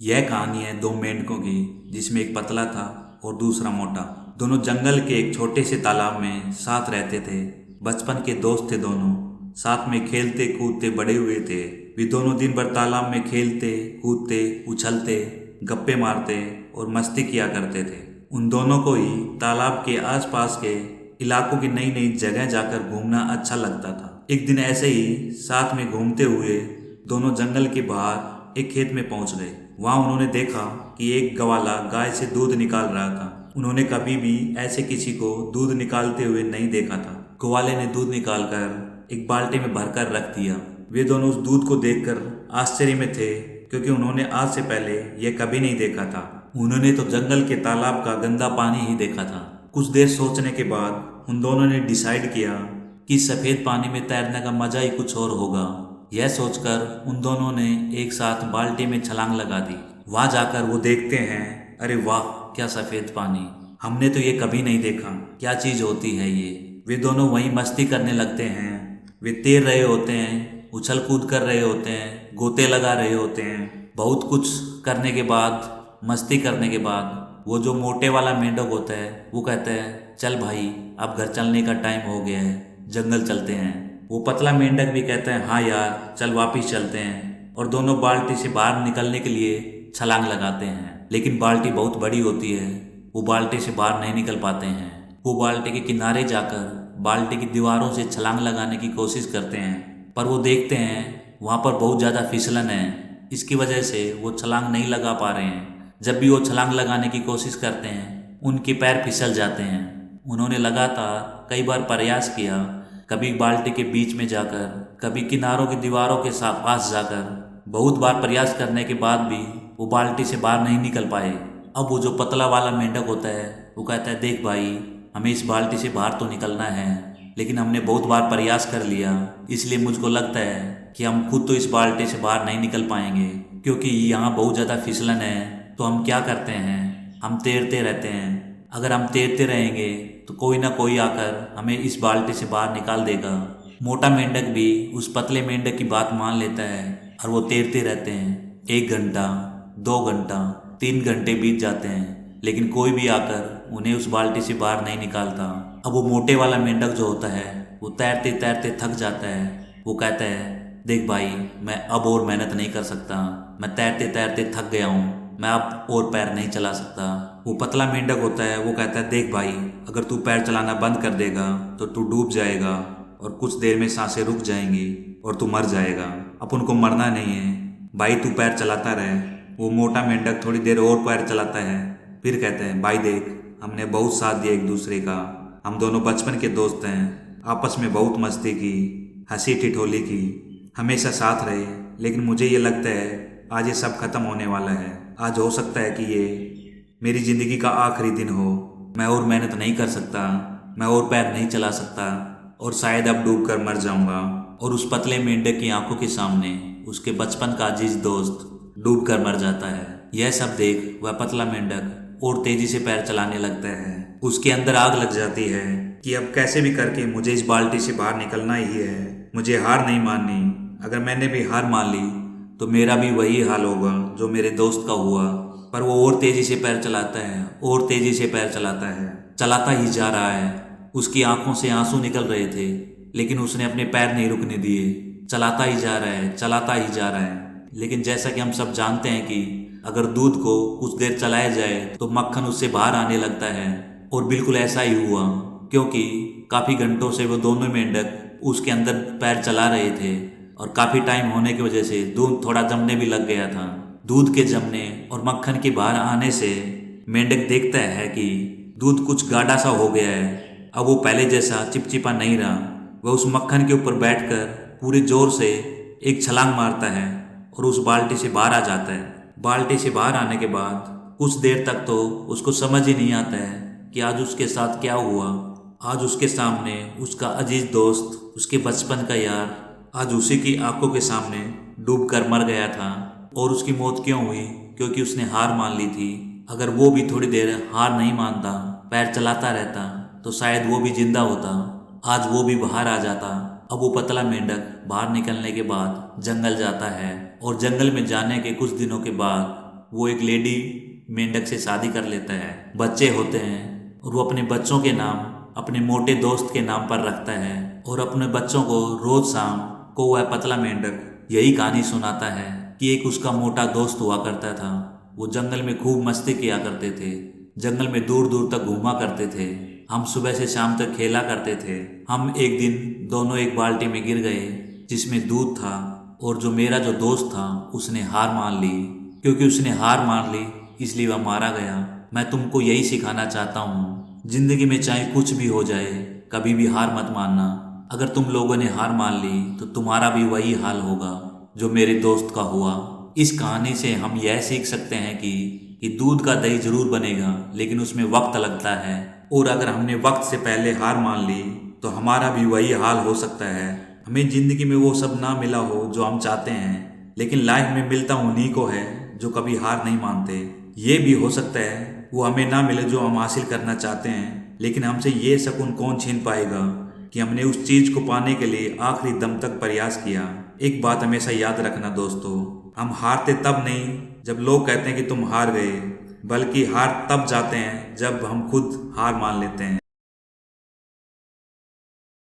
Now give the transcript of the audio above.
यह कहानी है दो मेंढकों की, जिसमें एक पतला था और दूसरा मोटा। दोनों जंगल के एक छोटे से तालाब में साथ रहते थे। बचपन के दोस्त थे दोनों, साथ में खेलते कूदते बड़े हुए थे। वे दोनों दिन भर तालाब में खेलते कूदते उछलते गप्पे मारते और मस्ती किया करते थे। उन दोनों को ही तालाब के आसपास के इलाकों की नई नई जगह जाकर घूमना अच्छा लगता था। एक दिन ऐसे ही साथ में घूमते हुए दोनों जंगल के बाहर एक खेत में पहुंच गए। वहां उन्होंने देखा कि एक गवाला गाय से दूध निकाल रहा था। उन्होंने कभी भी ऐसे किसी को दूध निकालते हुए नहीं देखा था। ग्वाले ने दूध निकालकर एक बाल्टी में भरकर रख दिया। वे दोनों उस दूध को देखकर आश्चर्य में थे, क्योंकि उन्होंने आज से पहले यह कभी नहीं देखा था। उन्होंने तो जंगल के तालाब का गंदा पानी ही देखा था। कुछ देर सोचने के बाद उन दोनों ने डिसाइड किया कि सफेद पानी में तैरने का मजा ही कुछ और होगा। यह सोचकर उन दोनों ने एक साथ बाल्टी में छलांग लगा दी। वहां जाकर वो देखते हैं, अरे वाह क्या सफेद पानी, हमने तो ये कभी नहीं देखा, क्या चीज होती है ये। वे दोनों वहीं मस्ती करने लगते हैं। वे तैर रहे होते हैं, उछल कूद कर रहे होते हैं, गोते लगा रहे होते हैं। बहुत कुछ करने के बाद, मस्ती करने के बाद, वो जो मोटे वाला मेंढक होता है वो कहता है, चल भाई अब घर चलने का टाइम हो गया है, जंगल चलते हैं। वो पतला मेंढक भी कहता है, हाँ यार चल वापिस चलते हैं। और दोनों बाल्टी से बाहर निकलने के लिए छलांग लगाते हैं। लेकिन बाल्टी बहुत बड़ी होती है, वो बाल्टी से बाहर नहीं निकल पाते हैं। वो बाल्टी के किनारे जाकर बाल्टी की दीवारों से छलांग लगाने की कोशिश करते हैं, पर वो देखते हैं वहाँ पर बहुत ज़्यादा फिसलन है। इसकी वजह से वो छलांग नहीं लगा पा रहे हैं। जब भी वो छलांग लगाने की कोशिश करते हैं, उनके पैर फिसल जाते हैं। उन्होंने लगातार कई बार प्रयास किया, कभी बाल्टी के बीच में जाकर, कभी किनारों की दीवारों के पास जाकर। बहुत बार प्रयास करने के बाद भी वो बाल्टी से बाहर नहीं निकल पाए। अब वो जो पतला वाला मेंढक होता है वो कहता है, देख भाई हमें इस बाल्टी से बाहर तो निकलना है, लेकिन हमने बहुत बार प्रयास कर लिया, इसलिए मुझको लगता है कि हम खुद तो इस बाल्टी से बाहर नहीं निकल पाएंगे, क्योंकि यहाँ बहुत ज़्यादा फिसलन है। तो हम क्या करते हैं, हम तैरते रहते हैं। अगर हम तैरते रहेंगे तो कोई ना कोई आकर हमें इस बाल्टी से बाहर निकाल देगा। मोटा मेंढक भी उस पतले मेंढक की बात मान लेता है और वो तैरते रहते हैं। 1 घंटा, 2 घंटा, 3 घंटे बीत जाते हैं, लेकिन कोई भी आकर उन्हें उस बाल्टी से बाहर नहीं निकालता। अब वो मोटे वाला मेंढक जो होता है वो तैरते तैरते थक जाता है। वो कहता है, देख भाई मैं अब और मेहनत नहीं कर सकता, मैं तैरते तैरते थक गया हूँ, मैं अब और पैर नहीं चला सकता। वो पतला मेंढक होता है वो कहता है, देख भाई अगर तू पैर चलाना बंद कर देगा तो तू डूब जाएगा और कुछ देर में सांसें रुक जाएंगी और तू मर जाएगा। अपन को मरना नहीं है भाई, तू पैर चलाता रहे। वो मोटा मेंढक थोड़ी देर और पैर चलाता है, फिर कहते हैं, भाई देख हमने बहुत साथ दिया एक दूसरे का, हम दोनों बचपन के दोस्त हैं, आपस में बहुत मस्ती की, हंसी ठिठोली की, हमेशा साथ रहे। लेकिन मुझे ये लगता है आज ये सब खत्म होने वाला है। आज हो सकता है कि ये मेरी ज़िंदगी का आखिरी दिन हो। मैं और मेहनत नहीं कर सकता, मैं और पैर नहीं चला सकता और शायद अब डूब कर मर जाऊंगा। और उस पतले मेंढक की आंखों के सामने उसके बचपन का अजीज दोस्त डूब कर मर जाता है। यह सब देख वह पतला मेंढक और तेजी से पैर चलाने लगता है। उसके अंदर आग लग जाती है कि अब कैसे भी करके मुझे इस बाल्टी से बाहर निकलना ही है, मुझे हार नहीं माननी। अगर मैंने भी हार मान ली तो मेरा भी वही हाल होगा जो मेरे दोस्त का हुआ। पर वो और तेजी से पैर चलाता है और तेजी से पैर चलाता है, चलाता ही जा रहा है। उसकी आंखों से आंसू निकल रहे थे, लेकिन उसने अपने पैर नहीं रुकने दिए। चलाता ही जा रहा है, चलाता ही जा रहा है। लेकिन जैसा कि हम सब जानते हैं कि अगर दूध को कुछ देर चलाया जाए तो मक्खन उससे बाहर आने लगता है। और बिल्कुल ऐसा ही हुआ, क्योंकि काफ़ी घंटों से वो दोनों मेंढक उसके अंदर पैर चला रहे थे और काफ़ी टाइम होने की वजह से दूध थोड़ा जमने भी लग गया था। दूध के जमने और मक्खन के बाहर आने से मेंढक देखता है कि दूध कुछ गाढ़ा सा हो गया है। अब वो पहले जैसा चिपचिपा नहीं रहा। वह उस मक्खन के ऊपर बैठकर पूरे जोर से एक छलांग मारता है और उस बाल्टी से बाहर आ जाता है। बाल्टी से बाहर आने के बाद कुछ देर तक तो उसको समझ ही नहीं आता है कि आज उसके साथ क्या हुआ। आज उसके सामने उसका अजीज दोस्त, उसके बचपन का यार, आज उसी की आंखों के सामने डूब कर मर गया था। और उसकी मौत क्यों हुई? क्योंकि उसने हार मान ली थी। अगर वो भी थोड़ी देर हार नहीं मानता, पैर चलाता रहता, तो शायद वो भी जिंदा होता, आज वो भी बाहर आ जाता। अब वो पतला मेंढक बाहर निकलने के बाद जंगल जाता है और जंगल में जाने के कुछ दिनों के बाद वो एक लेडी मेंढक से शादी कर लेता है। बच्चे होते हैं और वो अपने बच्चों के नाम अपने मोटे दोस्त के नाम पर रखता है और अपने बच्चों को रोज शाम को वह पतला मेंढक यही कहानी सुनाता है कि एक उसका मोटा दोस्त हुआ करता था। वो जंगल में खूब मस्ती किया करते थे, जंगल में दूर दूर तक घूमा करते थे। हम सुबह से शाम तक खेला करते थे। हम एक दिन दोनों एक बाल्टी में गिर गए जिसमें दूध था और जो मेरा जो दोस्त था उसने हार मान ली। क्योंकि उसने हार मान ली इसलिए वह मारा गया। मैं तुमको यही सिखाना चाहता हूँ, जिंदगी में चाहे कुछ भी हो जाए कभी भी हार मत मानना। अगर तुम लोगों ने हार मान ली तो तुम्हारा भी वही हाल होगा जो मेरे दोस्त का हुआ। इस कहानी से हम यह सीख सकते हैं कि दूध का दही जरूर बनेगा लेकिन उसमें वक्त लगता है, और अगर हमने वक्त से पहले हार मान ली तो हमारा भी वही हाल हो सकता है। हमें जिंदगी में वो सब ना मिला हो जो हम चाहते हैं, लेकिन लाइफ में मिलता उन्हीं को है जो कभी हार नहीं मानते। ये भी हो सकता है वो हमें ना मिले जो हम हासिल करना चाहते हैं, लेकिन हमसे ये सुकून कौन छीन पाएगा कि हमने उस चीज को पाने के लिए आखिरी दम तक प्रयास किया। एक बात हमेशा याद रखना दोस्तों, हम हारते तब नहीं जब लोग कहते हैं कि तुम हार गए, बल्कि हार तब जाते हैं जब हम खुद हार मान लेते हैं।